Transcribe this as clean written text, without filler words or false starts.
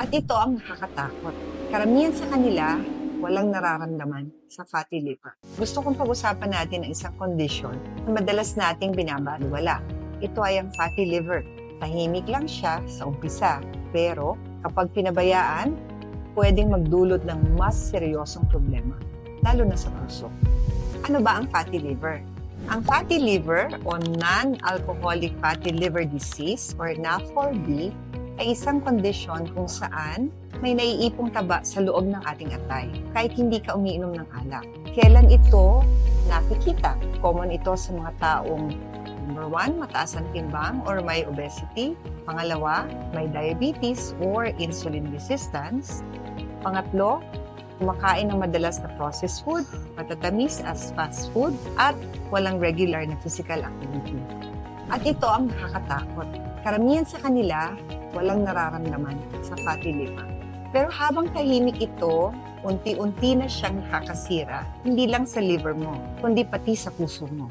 At ito ang nakakatakot. Karamihan sa kanila, walang nararamdaman sa fatty liver. Gusto kong pag-usapan natin ang isang kondisyon na madalas nating binabaliwala. Ito ay ang fatty liver. Tahimik lang siya sa umpisa, pero kapag pinabayaan, pwedeng magdulot ng mas seryosong problema, lalo na sa puso. Ano ba ang fatty liver? Ang fatty liver o non-alcoholic fatty liver disease or NAFLD ay isang kondisyon kung saan may naiipong taba sa loob ng ating atay kahit hindi ka umiinom ng alak. Kailan ito nakikita? Common ito sa mga taong number 1, mataas ang timbang or may obesity. Pangalawa, may diabetes or insulin resistance. Pangatlo, kumakain ng madalas na processed food, matatamis as fast food, at walang regular na physical activity. At ito ang nakakatakot. Karamihan sa kanila, walang nararamdaman sa fatty liver. Pero habang tahimik ito, unti-unti na siyang nakakasira, hindi lang sa liver mo, kundi pati sa puso mo.